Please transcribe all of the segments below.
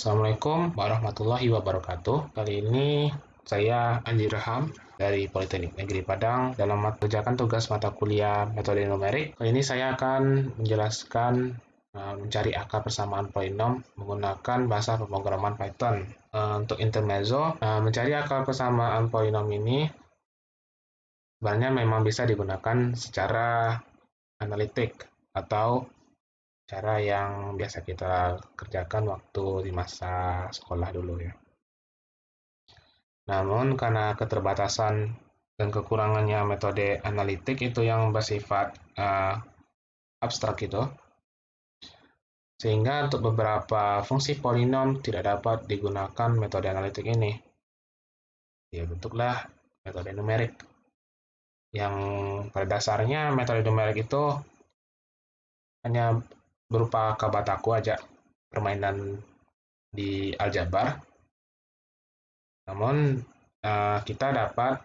Assalamualaikum warahmatullahi wabarakatuh. Kali ini saya Anji Raham dari Politeknik Negeri Padang dalam mengerjakan tugas mata kuliah metode numerik. Kali ini saya akan menjelaskan mencari akar persamaan polinom menggunakan bahasa pemrograman Python. Untuk intermezzo, mencari akar persamaan polinom ini sebenarnya memang bisa digunakan secara analitik atau cara yang biasa kita kerjakan waktu di masa sekolah dulu ya. Namun karena keterbatasan dan kekurangannya metode analitik itu yang bersifat abstrak itu, sehingga untuk beberapa fungsi polinom tidak dapat digunakan metode analitik ini. Bentuklah metode numerik. Yang pada dasarnya metode numerik itu hanya berupa kabataku aja, permainan di aljabar. Namun kita dapat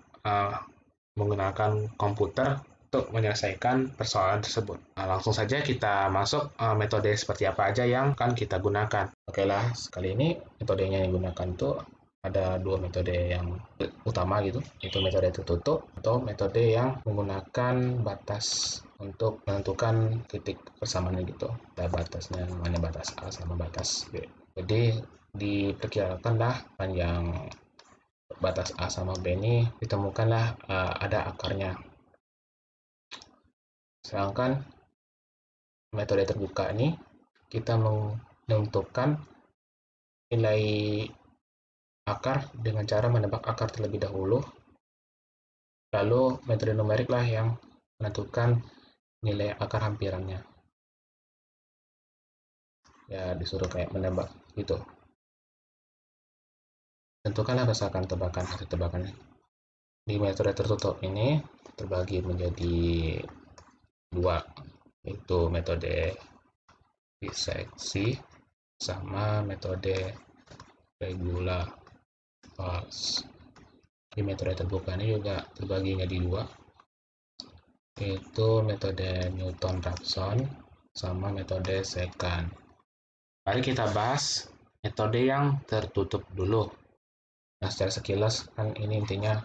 menggunakan komputer untuk menyelesaikan persoalan tersebut. Langsung saja kita masuk metode seperti apa aja yang akan kita gunakan. Oke lah, kali ini metodenya yang digunakan itu ada dua metode yang utama gitu, yaitu metode tertutup atau metode yang menggunakan batas untuk menentukan titik persamaannya gitu. Ada batasnya, mana batas A sama batas B. Jadi diperkirakanlah panjang batas A sama B ini ditemukanlah ada akarnya. Sedangkan metode terbuka ini kita menentukan nilai akar dengan cara menebak akar terlebih dahulu. Lalu metode numerik lah yang menentukan nilai akar hampirannya. Ya disuruh kayak menebak gitu. Tentukanlah berdasarkan tebakan hasil tebakannya. Di metode tertutup ini terbagi menjadi dua, yaitu metode diseksi sama metode regular-False. Di metode terbuka ini juga terbagi menjadi dua, yaitu metode Newton-Raphson sama metode secant. Mari kita bahas metode yang tertutup dulu. Nah, secara sekilas kan ini intinya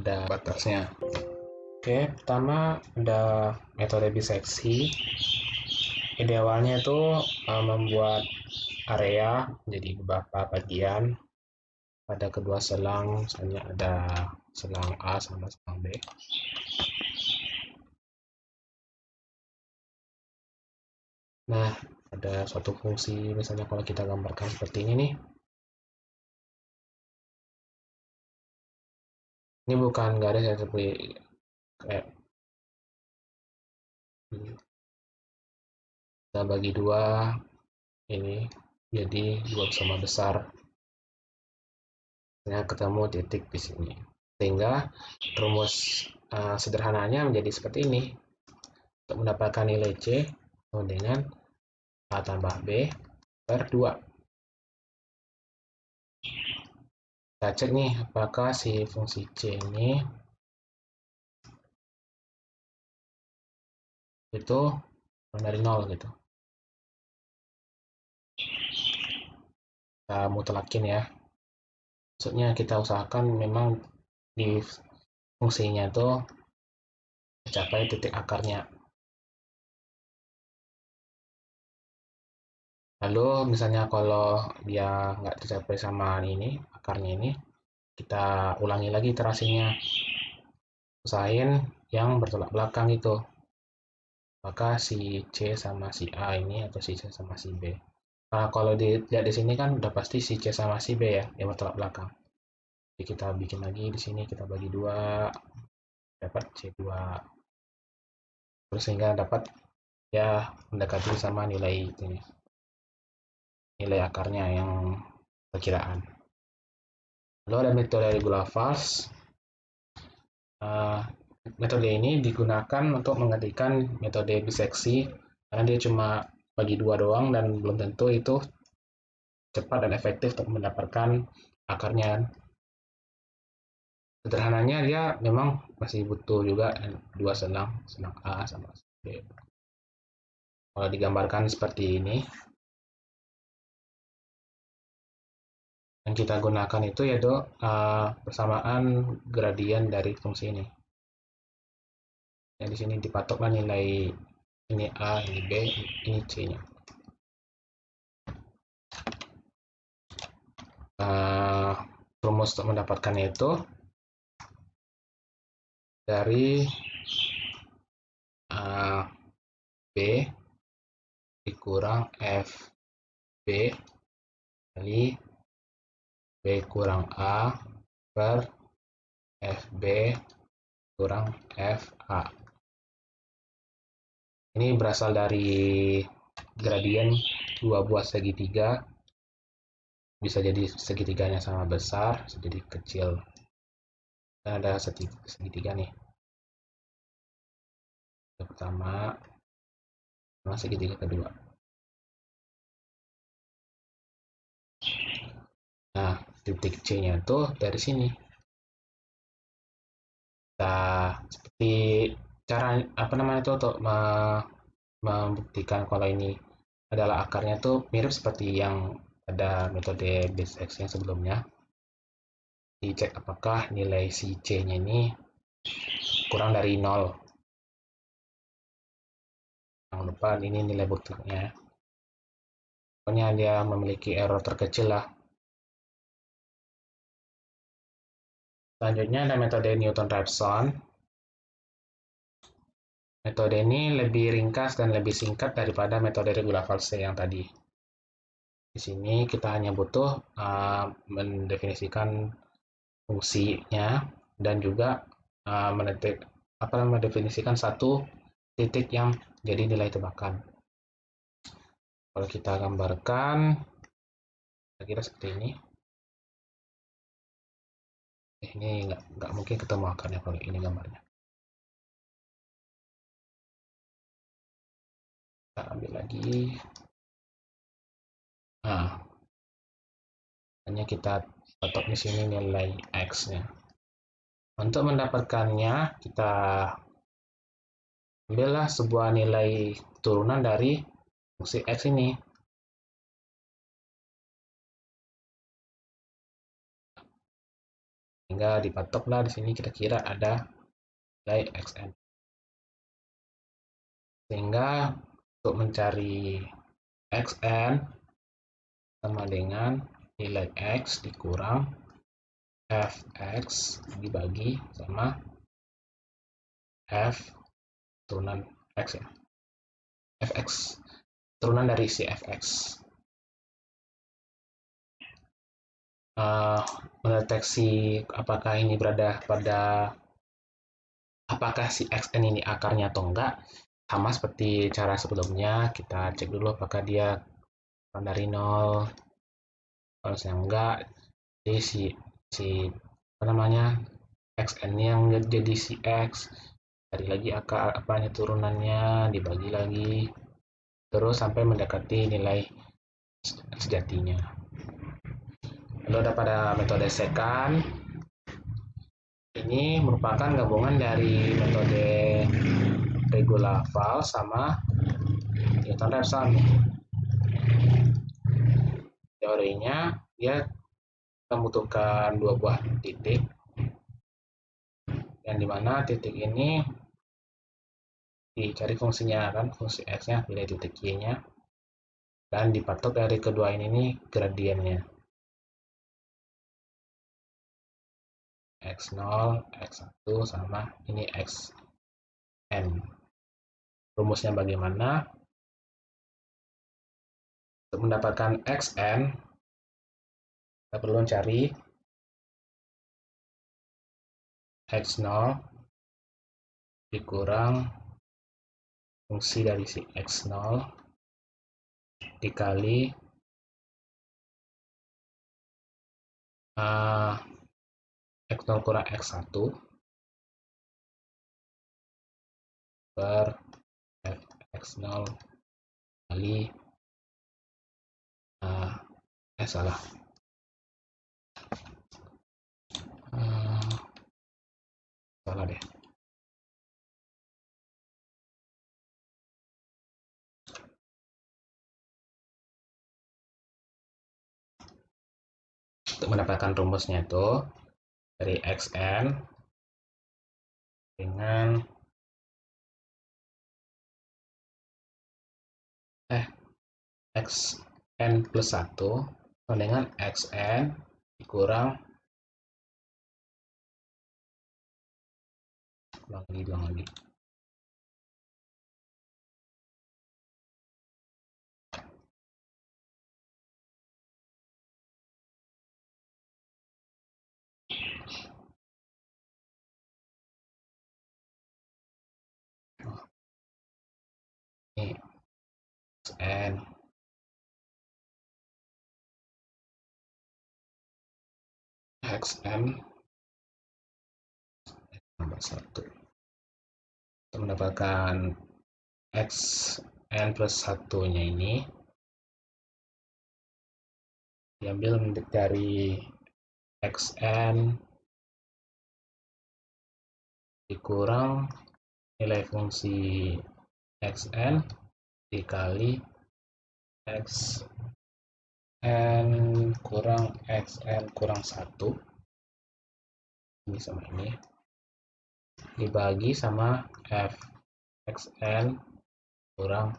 ada batasnya. Oke, pertama ada metode biseksi. Ide awalnya itu membuat area menjadi beberapa bagian pada kedua selang, misalnya ada selang A sama selang B. Nah, ada suatu fungsi, misalnya kalau kita gambarkan seperti ini nih. Ini bukan garis ya, seperti kayak kita bagi dua ini jadi dua sama besar. Nah, ketemu titik di sini. Sehingga rumus sederhananya menjadi seperti ini. Untuk mendapatkan nilai C sama dengan A tambah B per 2. Kita cek nih apakah si fungsi C ini itu dari 0 gitu. Kita mutlakin ya. Maksudnya kita usahakan memang di fungsinya itu mencapai titik akarnya. Lalu misalnya kalau dia nggak tercapai sama ini akarnya ini, kita ulangi lagi iterasinya. Usahain yang bertolak belakang itu. Maka si C sama si A ini atau si C sama si B. Nah, kalau dilihat di sini kan udah pasti si C sama si B ya yang bertolak belakang. Jadi kita bikin lagi di sini, kita bagi dua, dapat C2. Terus sehingga dapat ya mendekati sama nilai ini, nilai akarnya yang perkiraan. Lalu ada metode regular-False. Metode ini digunakan untuk menggantikan metode biseksi karena dia cuma bagi dua doang dan belum tentu itu cepat dan efektif untuk mendapatkan akarnya. Sederhananya dia memang masih butuh juga dua selang A sama B. Kalau digambarkan seperti ini, Yang kita gunakan itu yaitu persamaan gradien dari fungsi ini. Yang di sini dipatokkan nilai ini A, ini B, ini C-nya. Rumus untuk mendapatkannya itu dari B dikurang FB kali B kurang A per FB kurang FA. Ini berasal dari gradien dua buah segitiga. Bisa jadi segitiganya sama besar, bisa jadi kecil. Dan ada segitiga nih. Yang pertama, sama segitiga kedua. Nah, titik C-nya tuh dari sini. Nah, seperti cara apa namanya itu untuk membuktikan kalau ini adalah akarnya tuh mirip seperti yang ada metode base X yang sebelumnya. Dicek apakah nilai si C-nya ini kurang dari 0. Jangan lupa ini nilai mutlaknya. Pokoknya dia memiliki error terkecil lah. Selanjutnya ada metode Newton-Raphson. Metode ini lebih ringkas dan lebih singkat daripada metode regula false yang tadi. Di sini kita hanya butuh mendefinisikan fungsinya dan juga mendefinisikan satu titik yang jadi nilai tebakan. Kalau kita gambarkan, kira-kira seperti ini. Ini nggak mungkin ketemu akarnya kalau ini gambarnya. Kita ambil lagi. Nah, hanya kita patok di sini nilai X-nya. Untuk mendapatkannya, kita ambillah sebuah nilai turunan dari fungsi X ini. Sehingga dipatoklah di sini kira-kira ada nilai Xn. Sehingga untuk mencari Xn sama dengan nilai X dikurang Fx dibagi sama F turunan X ya. Fx turunan dari si Fx. Mendeteksi apakah ini berada pada apakah si Xn ini akarnya atau enggak, sama seperti cara sebelumnya, kita cek dulu apakah dia kurang dari 0. Kalau saya enggak, jadi si apa namanya Xn yang jadi si X, cari lagi akar apanya turunannya, dibagi lagi, terus sampai mendekati nilai sejatinya. Lalu ada pada metode secant. Ini merupakan gabungan dari metode regula false sama Newton-Raphson. Teorinya dia membutuhkan dua buah titik, yang dimana titik ini dicari fungsinya kan, fungsi x-nya pilih titik y-nya, dan dipatok dari kedua ini nih gradiennya x0, x1 sama ini xn. Rumusnya bagaimana? Untuk mendapatkan xn, kita perlu mencari x0 dikurang fungsi dari si x0 dikali x0 kurang x1 per fx0 kali salah salah deh. Untuk untuk mendapatkan rumusnya itu dari xn dengan xn plus 1 dengan xn dikurang ulang lagi ini xn tambah 1 untuk mendapatkan xn plus 1 nya ini diambil dari xn dikurang nilai fungsi xn dikali xn kurang 1 ini sama ini dibagi sama f xn kurang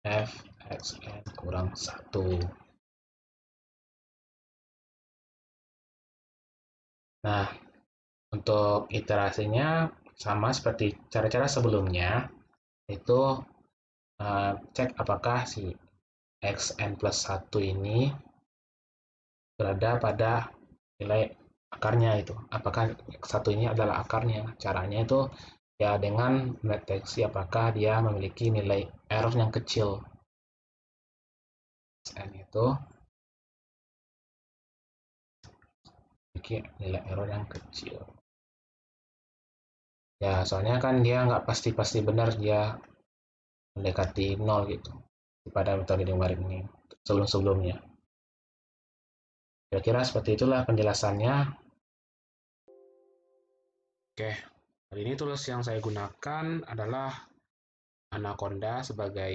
f xn kurang 1. Nah, untuk iterasinya sama seperti cara-cara sebelumnya, itu cek apakah si xn plus 1 ini berada pada nilai akarnya itu. Apakah satu ini adalah akarnya. Caranya itu ya dengan mendeteksi apakah dia memiliki nilai error yang kecil. xn itu memiliki nilai error yang kecil. Ya, soalnya kan dia nggak pasti benar dia mendekati 0 gitu pada metode Dingwaring ini sebelum-sebelumnya. Kira-kira seperti itulah penjelasannya. Oke, kali ini tools yang saya gunakan adalah Anaconda sebagai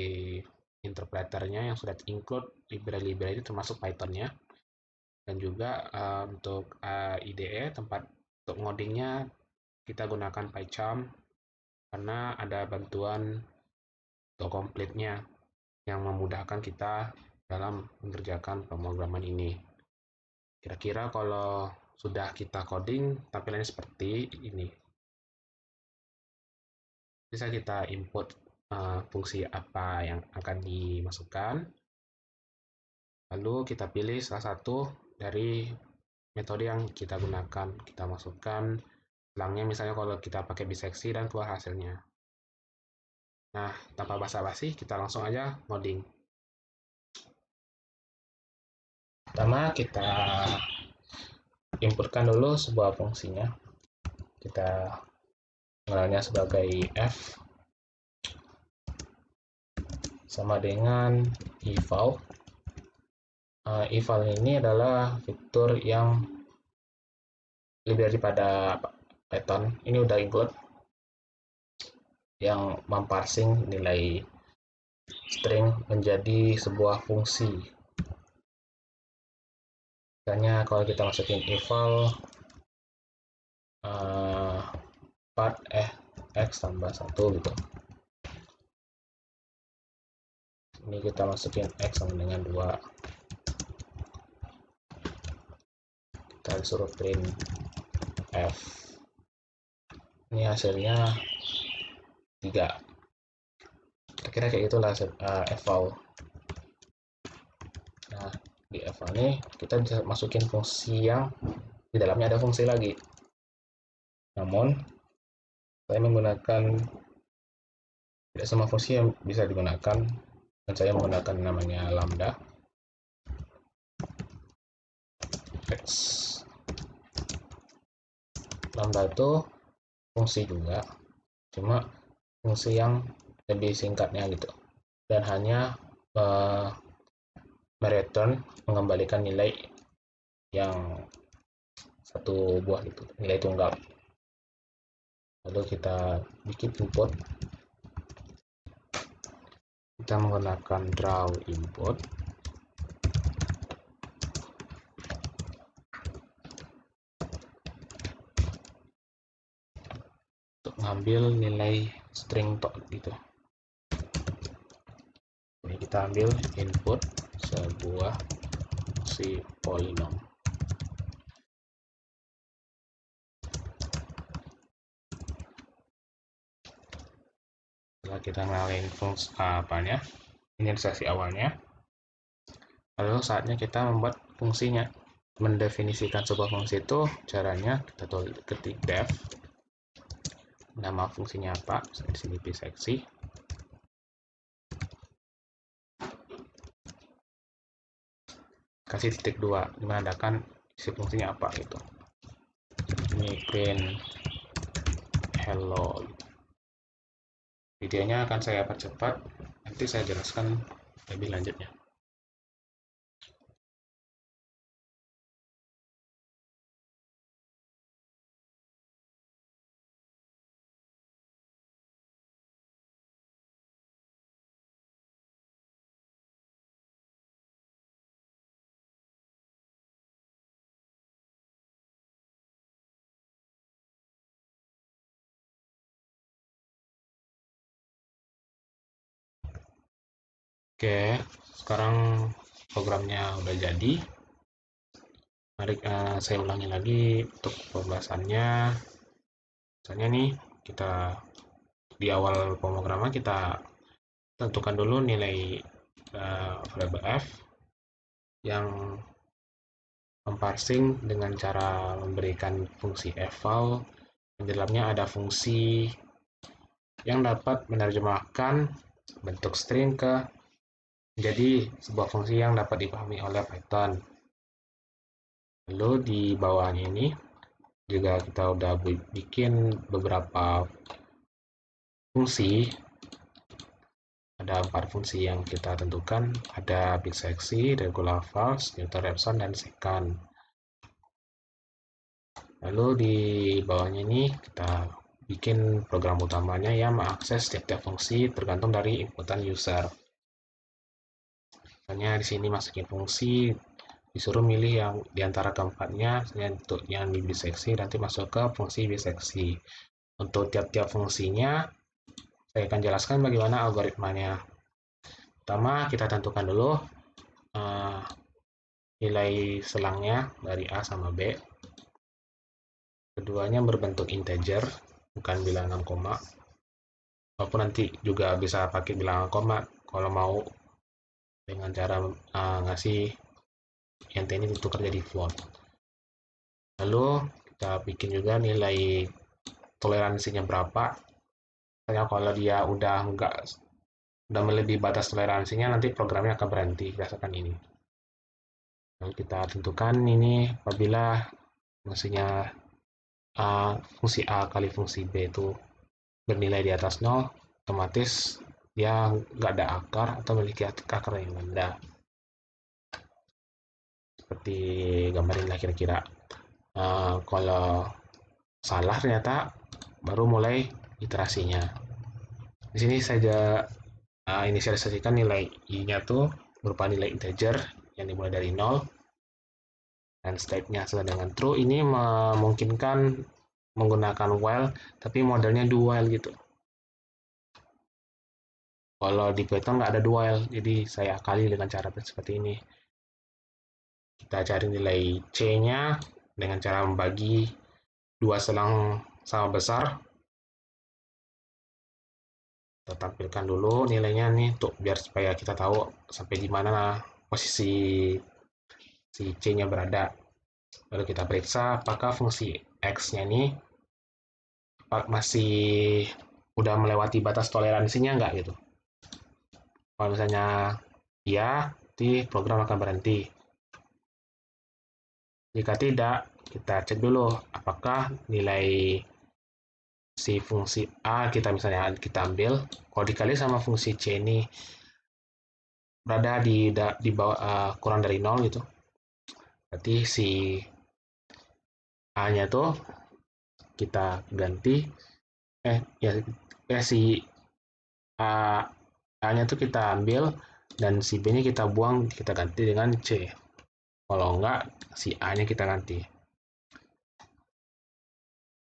interpreternya yang sudah include library-library termasuk Python-nya. Dan juga untuk IDE tempat untuk ngodingnya kita gunakan PyCharm karena ada bantuan autocomplete-nya yang memudahkan kita dalam mengerjakan pemrograman ini. Kira-kira kalau sudah kita coding, tampilannya seperti ini. Bisa kita input fungsi apa yang akan dimasukkan. Lalu kita pilih salah satu dari metode yang kita gunakan. Kita masukkan selangnya misalnya kalau kita pakai biseksi dan keluar hasilnya. Nah, tanpa basa-basi, kita langsung aja ngoding. Pertama, kita inputkan dulu sebuah fungsinya. Kita mengenalnya sebagai f sama dengan eval. Eval ini adalah fitur yang lebih daripada Python. Ini udah include yang memparsing nilai string menjadi sebuah fungsi. Misalnya kalau kita masukin eval part x tambah 1 gitu. Ini kita masukin x sama dengan 2. Kita disuruh print f. Ini hasilnya 3. Kira-kira kayak itulah eval. Nah, di eval ini kita bisa masukin fungsi yang di dalamnya ada fungsi lagi. Namun, saya menggunakan tidak semua fungsi yang bisa digunakan, dan saya menggunakan namanya lambda. Lambda itu fungsi juga, cuma fungsi yang lebih singkatnya gitu, dan hanya mereturn mengembalikan nilai yang satu buah gitu, nilai tunggal. Lalu kita bikin input, kita menggunakan draw input. ngambil nilai string gitu. Ini kita ambil input sebuah fungsi polinom. Setelah kita ngenalin fungsi apanya, inisialisasi awalnya, lalu saatnya kita membuat fungsinya. Mendefinisikan sebuah fungsi itu caranya kita ketik def nama fungsinya apa, di sini biseksi. Kasih titik 2 menandakan isi fungsinya apa gitu. Ini print hello. Videonya akan saya percepat, nanti saya jelaskan lebih lanjutnya. Oke, sekarang programnya udah jadi. Mari saya ulangi lagi untuk pembahasannya. Misalnya nih, kita di awal pemrograman kita tentukan dulu nilai variabel f yang memparsing dengan cara memberikan fungsi eval. Di dalamnya ada fungsi yang dapat menerjemahkan bentuk string ke menjadi sebuah fungsi yang dapat dipahami oleh Python. Lalu di bawahnya ini juga kita udah bikin beberapa fungsi. Ada 4 fungsi yang kita tentukan, ada biseksi, regular false, neutral Epson, dan secant. Lalu di bawahnya ini kita bikin program utamanya yang mengakses setiap fungsi tergantung dari inputan user. Misalnya di sini masukin fungsi, disuruh milih yang diantara keempatnya, untuk yang di biseksi nanti masuk ke fungsi biseksi. Untuk tiap-tiap fungsinya, saya akan jelaskan bagaimana algoritmanya. Pertama, kita tentukan dulu nilai selangnya dari A sama B. Keduanya berbentuk integer, bukan bilangan koma. Walaupun nanti juga bisa pakai bilangan koma kalau mau dengan cara ngasih int ini ditukar jadi float. Lalu kita bikin juga nilai toleransinya berapa. Misalnya kalau dia udah melebihi batas toleransinya, nanti programnya akan berhenti berdasarkan ini. Lalu kita tentukan ini apabila fungsinya fungsi A kali fungsi B itu bernilai di atas 0, otomatis dia nggak ada akar atau memiliki akar yang rendah. Seperti gambar ini kira-kira. Kalau salah ternyata baru mulai iterasinya. Di sini saja inisialisasikan nilai i-nya tuh berupa nilai integer yang dimulai dari 0 dan state-nya sesuai dengan true. Ini memungkinkan menggunakan while tapi modelnya do while gitu. Kalau di Python nggak ada do while, jadi saya akali dengan cara seperti ini. Kita cari nilai C-nya dengan cara membagi dua selang sama besar. Kita tampilkan dulu nilainya nih untuk biar supaya kita tahu sampai di mana posisi si C-nya berada. Lalu kita periksa apakah fungsi X-nya ini masih udah melewati batas toleransinya nggak gitu. Kalau misalnya iya, nanti program akan berhenti. Jika tidak, kita cek dulu apakah nilai si fungsi A kita misalnya kita ambil, kalau dikali sama fungsi C ini berada di bawah kurang dari 0 gitu. Berarti si A-nya tuh kita ganti si A-nya tuh kita ambil dan si B-nya kita buang, kita ganti dengan C. Kalau enggak, si A-nya kita ganti.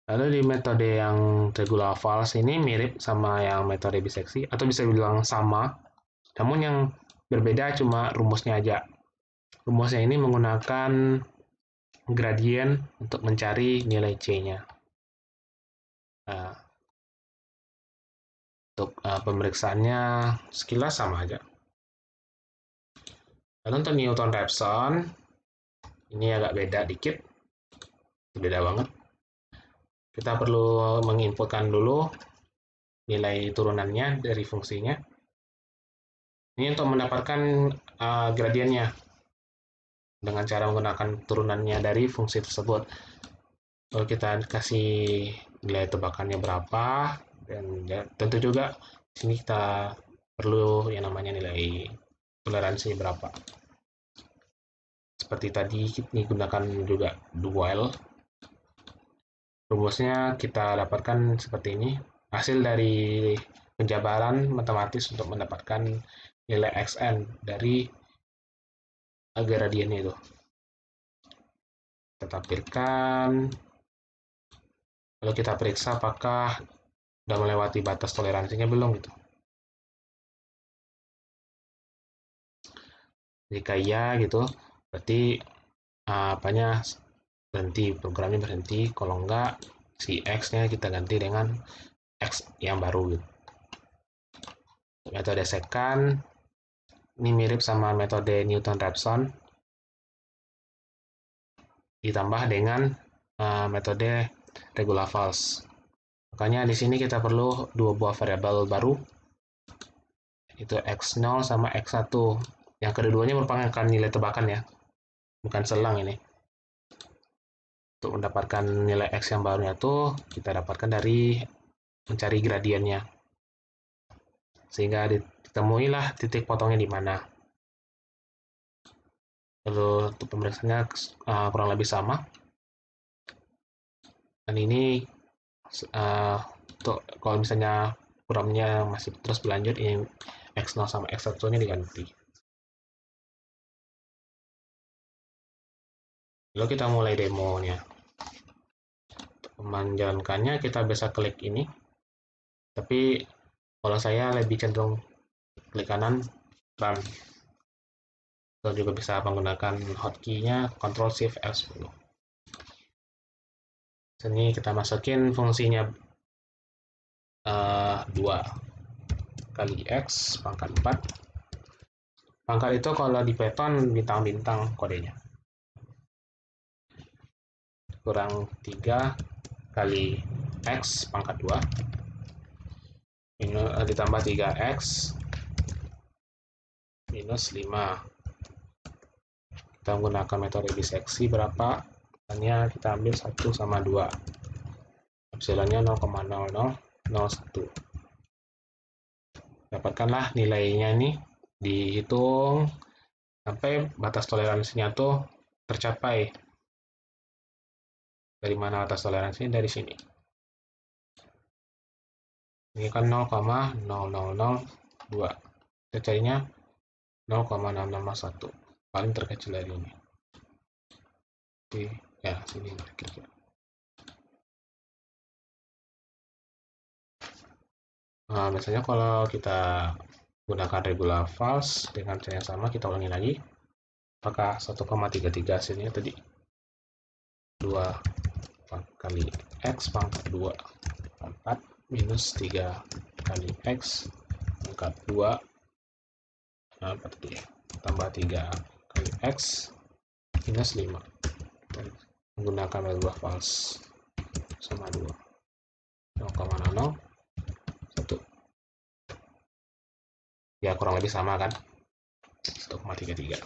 Lalu di metode yang regular false ini mirip sama yang metode biseksi, atau bisa bilang sama, namun yang berbeda cuma rumusnya aja. Rumusnya ini menggunakan gradien untuk mencari nilai C-nya. Nah, untuk pemeriksaannya sekilas sama aja. Lalu untuk Newton-Raphson, ini agak beda dikit, beda banget. Kita perlu menginputkan dulu nilai turunannya dari fungsinya. Ini untuk mendapatkan gradiennya dengan cara menggunakan turunannya dari fungsi tersebut. Lalu kita kasih nilai tebakannya berapa, dan ya, tentu juga di sini kita perlu yang namanya nilai toleransi berapa. Seperti tadi ini gunakan juga dual. Rumusnya kita dapatkan seperti ini. Hasil dari penjabaran matematis untuk mendapatkan nilai xn dari gradiennya itu. Kita tampilkan, lalu kita periksa apakah sudah melewati batas toleransinya belum gitu. Jika iya gitu, berarti apanya berhenti, programnya berhenti. Kalau enggak, si X-nya kita ganti dengan X yang baru gitu. Metode second ini mirip sama metode Newton-Raphson, ditambah dengan metode regular false. Makanya di sini kita perlu dua buah variabel baru, itu x0 sama x1. Yang kedua-duanya merupakan nilai tebakan ya, bukan selang ini. Untuk mendapatkan nilai x yang barunya tuh kita dapatkan dari mencari gradiennya, sehingga ditemuilah titik potongnya di mana. Lalu untuk pemeriksaannya kurang lebih sama. Dan ini untuk kalau misalnya programnya masih terus berlanjut, ini x0 sama x1 nya diganti. Lalu kita mulai demonya. Untuk menjalankannya kita bisa klik ini, tapi kalau saya lebih cenderung klik kanan run. Kita juga bisa menggunakan hotkey-nya Ctrl Shift F10. Sini kita masukin fungsinya 2 kali x pangkat 4. Pangkat itu kalau di Python bintang-bintang kodenya. Kurang 3 kali x pangkat 2. Ini ditambah 3x minus 5. Kita menggunakan metode biseksi berapa? Hanya kita ambil 1 sama 2. Epsilonnya 0,0001. Dapatkanlah nilainya nih, dihitung sampai batas toleransinya tuh tercapai. Dari mana batas toleransinya? Dari sini. Ini kan 0,0002. Kita carinya 0,661. Paling terkecil dari ini. Oke, ya sini kira-kira. Nah, biasanya kalau kita gunakan regular false dengan cara yang sama, kita ulangi lagi. Apakah 1,33 hasilnya tadi? 2 kali x pangkat 2 4 minus 3 kali x pangkat 2 tambah 3 kali x minus 5. Menggunakan regular false sama 2. 0,01. Ya kurang lebih sama kan, 1,33.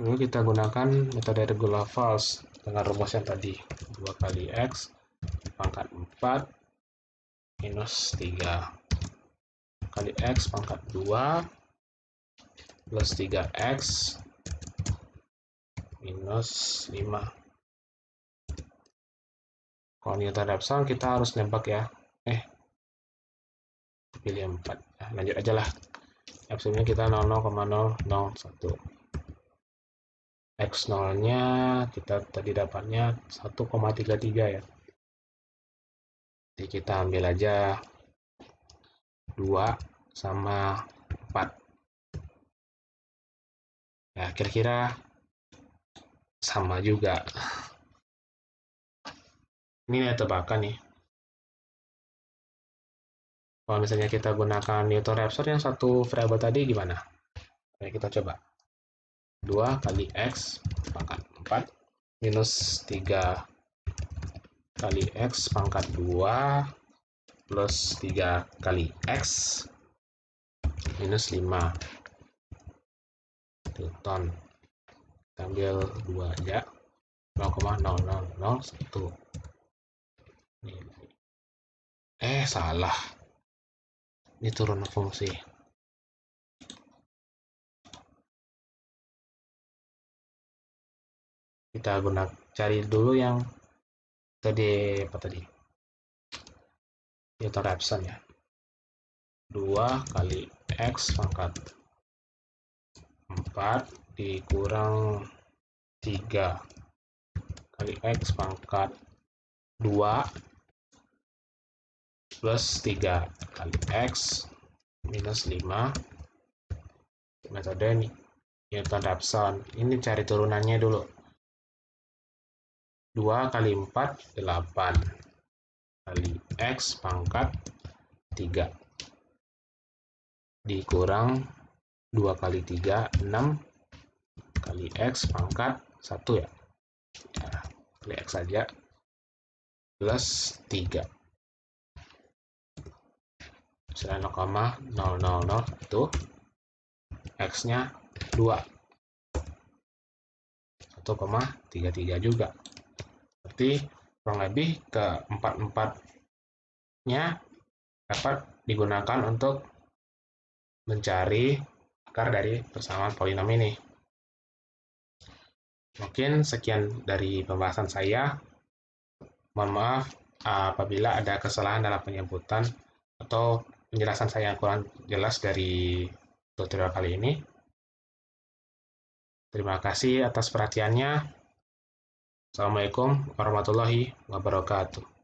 Lalu kita gunakan metode regular false dengan rumus yang tadi, 2 kali x pangkat 4 minus 3 kali x pangkat 2 plus 3x minus 5. Kalau Newton-Raphson kita harus nebak ya, pilih 4. Nah, lanjut aja lah. Epsilonnya kita 0,001. X0-nya kita tadi dapatnya 1,33 ya. Jadi kita ambil aja 2 sama 4. Ya, kira-kira sama juga. Ini tebakan nih. Kalau misalnya kita gunakan Newton Raphson yang satu variabel tadi gimana? Oke, kita coba. 2 kali X pangkat 4 minus 3 kali X pangkat 2 plus 3 kali X minus 5 Newton. Kita ambil 2 aja. 0,0001. Salah. Ini turun fungsi. Kita cari dulu yang tadi apa tadi? Newton Raphson ya. 2 kali X pangkat 4 dikurang 3 kali X pangkat 2 plus 3 kali X minus 5 metode Newton Raphson. Ini cari turunannya dulu. 2 kali 4 8 kali X pangkat 3 dikurang 2 kali 3 6 kali X pangkat 1 ya. Kali X saja plus 3 0,000 itu X-nya 2 1,33 juga. Berarti kurang lebih ke 4-4-nya dapat digunakan untuk mencari akar dari persamaan polinom ini. Mungkin sekian dari pembahasan saya. Mohon maaf apabila ada kesalahan dalam penyebutan atau penjelasan saya yang kurang jelas dari tutorial kali ini. Terima kasih atas perhatiannya. Assalamualaikum warahmatullahi wabarakatuh.